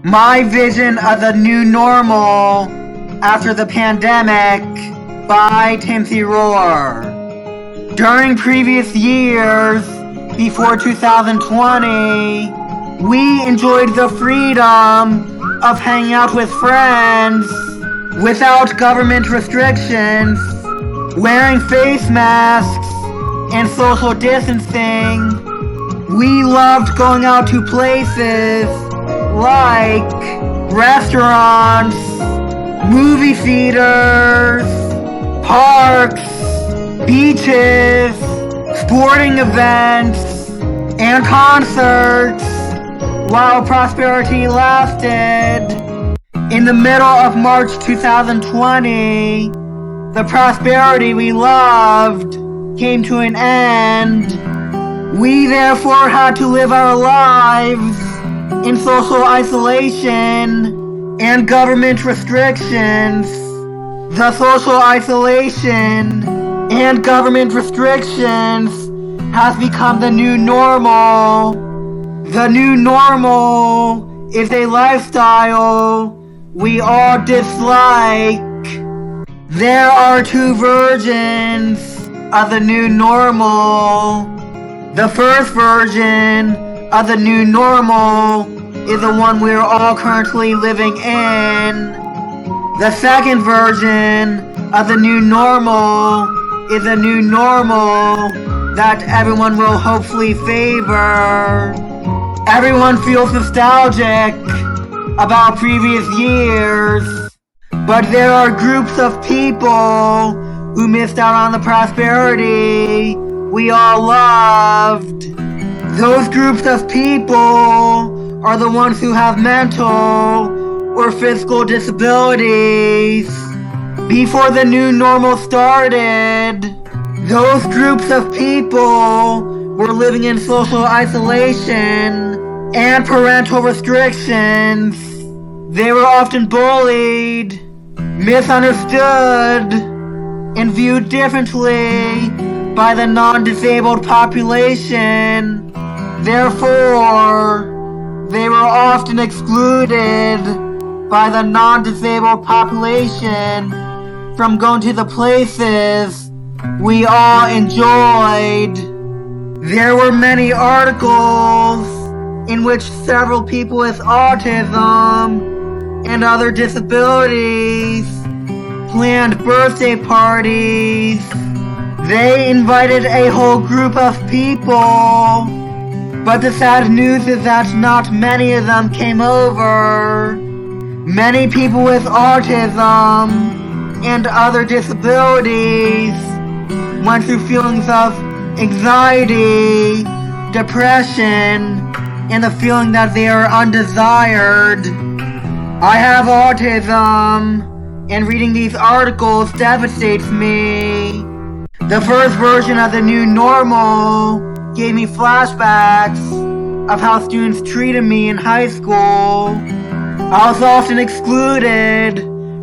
My vision of the new normal after the pandemic by Timothy Rohr. During previous years, before 2020, we enjoyed the freedom of hanging out with friends without government restrictions, wearing face masks and social distancing. We loved going out to places like restaurants, movie theaters, parks, beaches, sporting events, and concerts while prosperity lasted. In the middle of March 2020, the prosperity we loved came to an end. We therefore had to live our lives in social isolation and government restrictions. The social isolation and government restrictions has become the new normal. The new normal is a lifestyle we all dislike. There are two versions of the new normal. The first version of the new normal is the one we're all currently living in. The second version of the new normal is a new normal that everyone will hopefully favor. Everyone feels nostalgic about previous years, but there are groups of people who missed out on the prosperity we all loved. Those groups of people are the ones who have mental or physical disabilities. Before the new normal started, those groups of people were living in social isolation and parental restrictions. They were often bullied, misunderstood, and viewed differently by the non-disabled population. Therefore, they were often excluded by the non-disabled population from going to the places we all enjoyed. There were many articles in which several people with autism and other disabilities planned birthday parties. They invited a whole group of people, but the sad news is that not many of them came over. Many people with autism and other disabilities went through feelings of anxiety, depression, and the feeling that they are undesired. I have autism, and reading these articles devastates me. The first version of the new normal gave me flashbacks of how students treated me in high school. I was often excluded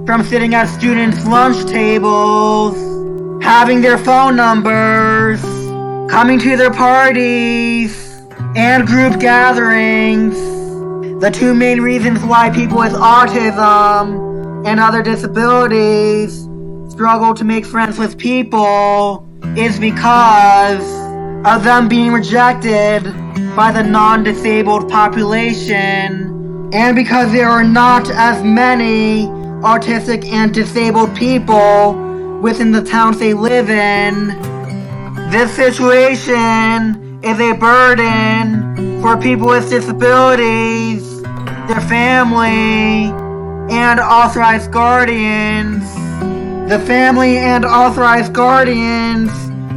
from sitting at students' lunch tables, having their phone numbers, coming to their parties, and group gatherings. The two main reasons why people with autism and other disabilities struggle to make friends with people is because of them being rejected by the non-disabled population, and because there are not as many autistic and disabled people within the towns they live in. This situation is a burden for people with disabilities, their family, and authorized guardians. The family and authorized guardians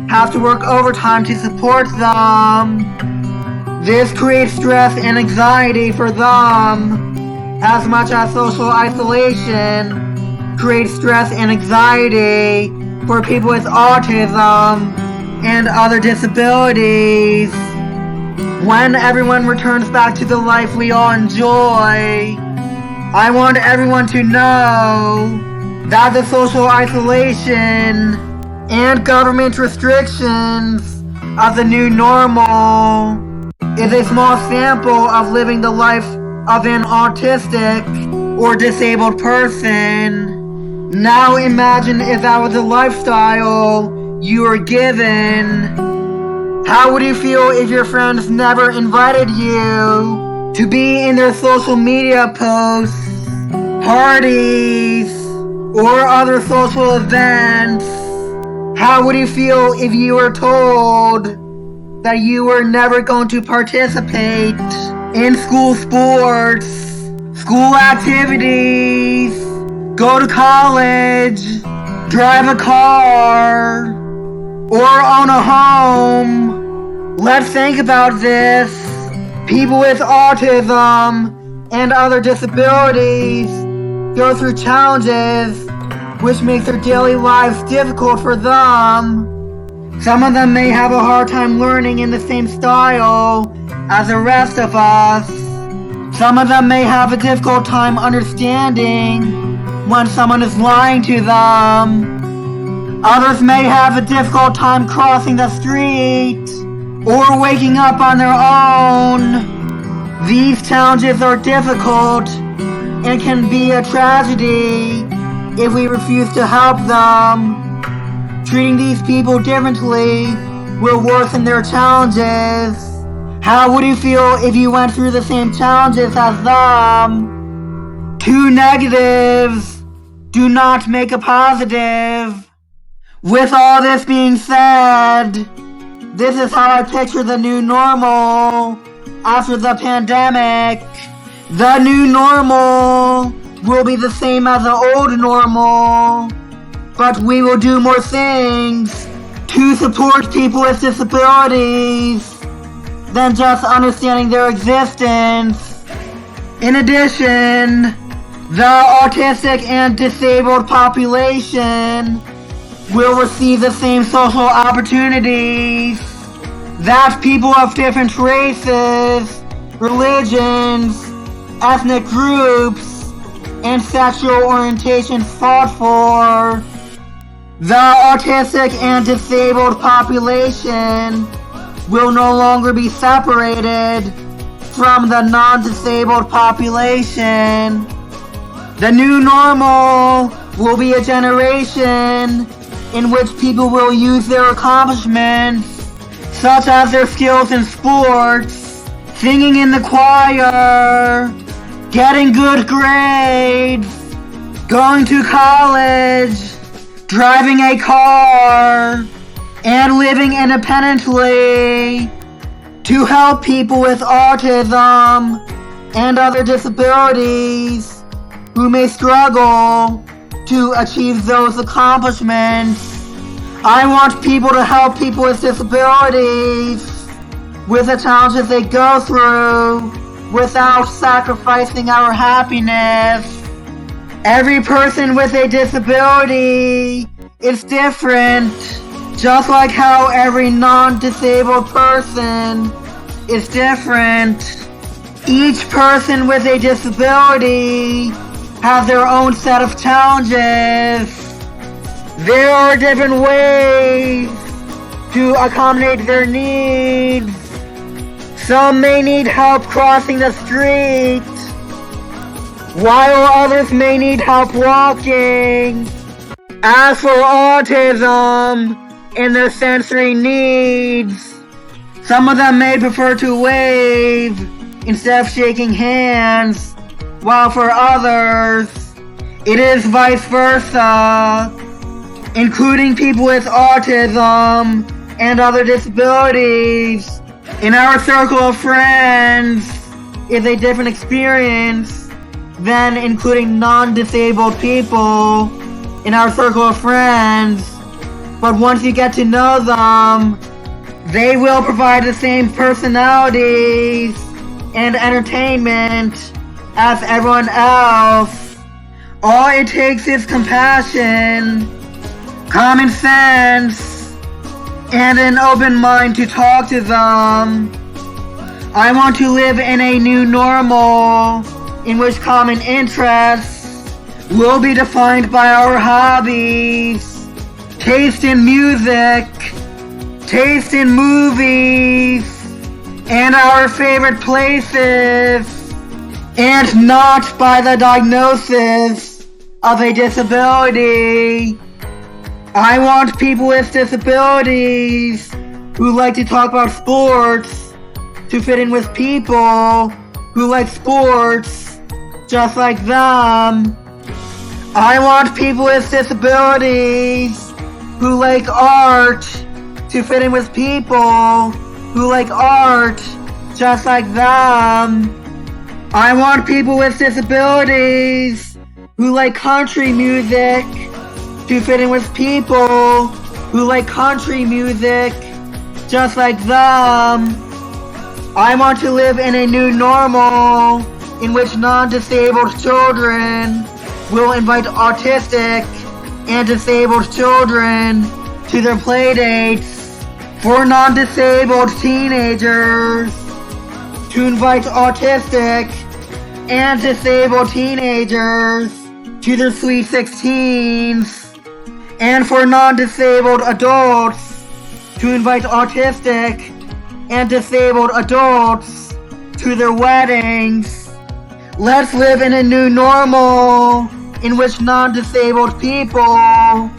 have to work overtime to support them. This creates stress and anxiety for them, as much as social isolation creates stress and anxiety for people with autism and other disabilities. When everyone returns back to the life we all enjoy, I want everyone to know that the social isolation and government restrictions of the new normal is a small sample of living the life of an autistic or disabled person. Now imagine if that was a lifestyle you were given. How would you feel if your friends never invited you to be in their social media posts, parties, or other social events? How would you feel if you were told that you were never going to participate in school sports, school activities, go to college, drive a car, or own a home? Let's think about this. People with autism and other disabilities go through challenges which make their daily lives difficult for them. Some of them may have a hard time learning in the same style as the rest of us. Some of them may have a difficult time understanding when someone is lying to them. Others may have a difficult time crossing the street or waking up on their own. These challenges are difficult and can be a tragedy if we refuse to help them. Treating these people differently will worsen their challenges. How would you feel if you went through the same challenges as them? Two negatives do not make a positive. With all this being said, this is how I picture the new normal after the pandemic. The new normal will be the same as the old normal, but we will do more things to support people with disabilities than just understanding their existence. In addition, the autistic and disabled population will receive the same social opportunities that people of different races, religions, ethnic groups, and sexual orientations fought for. The autistic and disabled population will no longer be separated from the non-disabled population. The new normal will be a generation in which people will use their accomplishments, such as their skills in sports, singing in the choir, getting good grades, going to college, driving a car, and living independently to help people with autism and other disabilities who may struggle to achieve those accomplishments. I want people to help people with disabilities with the challenges they go through without sacrificing our happiness. Every person with a disability is different, just like how every non-disabled person is different. Each person with a disability has their own set of challenges. There are different ways to accommodate their needs. Some may need help crossing the street, while others may need help walking. As for autism and their sensory needs, some of them may prefer to wave instead of shaking hands, while for others, it is vice versa, including people with autism and other disabilities. In our circle of friends is a different experience than including non-disabled people in our circle of friends. But once you get to know them, they will provide the same personalities and entertainment as everyone else. All it takes is compassion, common sense, and an open mind to talk to them. I want to live in a new normal in which common interests will be defined by our hobbies, taste in music, taste in movies, and our favorite places. and not by the diagnosis of a disability. I want people with disabilities who like to talk about sports to fit in with people who like sports just like them. I want people with disabilities who like art to fit in with people who like art just like them. I want people with disabilities who like country music to fit in with people who like country music just like them. I want to live in a new normal in which non-disabled children will invite autistic and disabled children to their playdates. For non-disabled teenagers to invite autistic and disabled teenagers to their sweet 16s. And for non-disabled adults to invite autistic and disabled adults to their weddings. Let's live in a new normal in which non-disabled people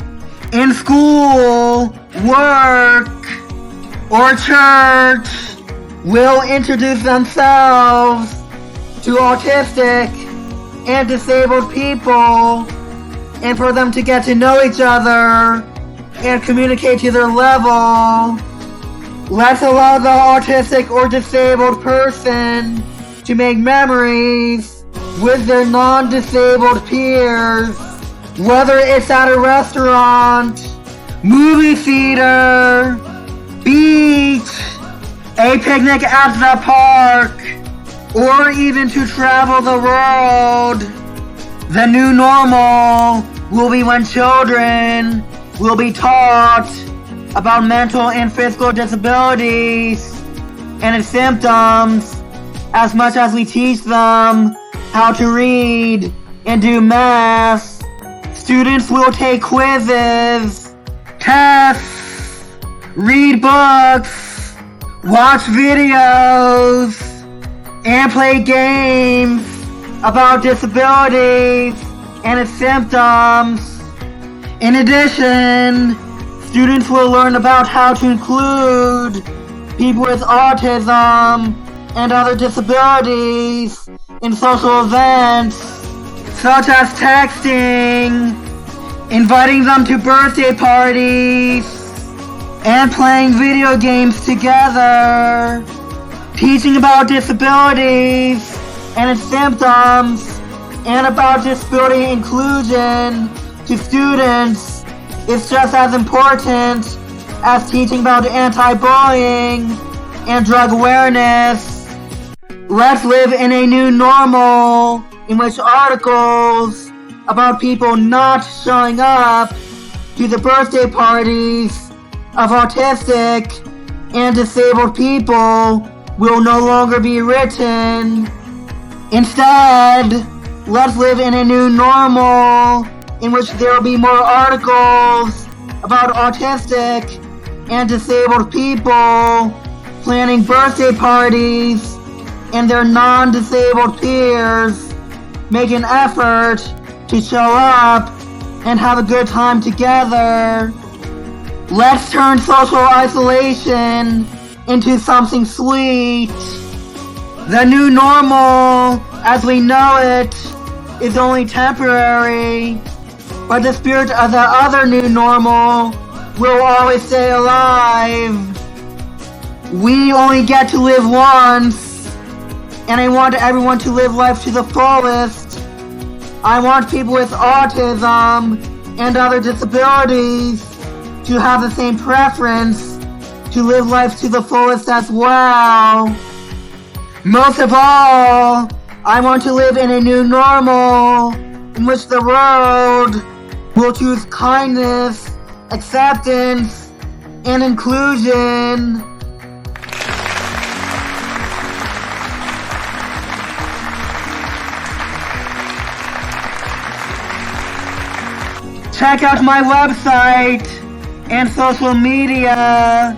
in school, work, or church will introduce themselves to autistic and disabled people, and for them to get to know each other and communicate to their level. Let's allow the autistic or disabled person to make memories with their non-disabled peers, whether it's at a restaurant, movie theater, beach, a picnic at the park, or even to travel the world. The new normal will be when children will be taught about mental and physical disabilities and its symptoms as much as we teach them how to read and do math. Students will take quizzes, tests, read books, watch videos, and play games about disabilities and its symptoms. In addition, students will learn about how to include people with autism and other disabilities in social events, such as texting, inviting them to birthday parties, and playing video games together. Teaching about disabilities and its symptoms and about disability inclusion to students is just as important as teaching about anti-bullying and drug awareness. Let's live in a new normal in which articles about people not showing up to the birthday parties of autistic and disabled people will no longer be written. Instead, let's live in a new normal in which there will be more articles about autistic and disabled people planning birthday parties and their non-disabled peers make an effort to show up and have a good time together. Let's turn social isolation into something sweet. The new normal, as we know it, is only temporary, but the spirit of the other new normal will always stay alive. We only get to live once, and I want everyone to live life to the fullest. I want people with autism and other disabilities to have the same preference to live life to the fullest as well. Most of all, I want to live in a new normal in which the world will choose kindness, acceptance, and inclusion. Check out my website and social media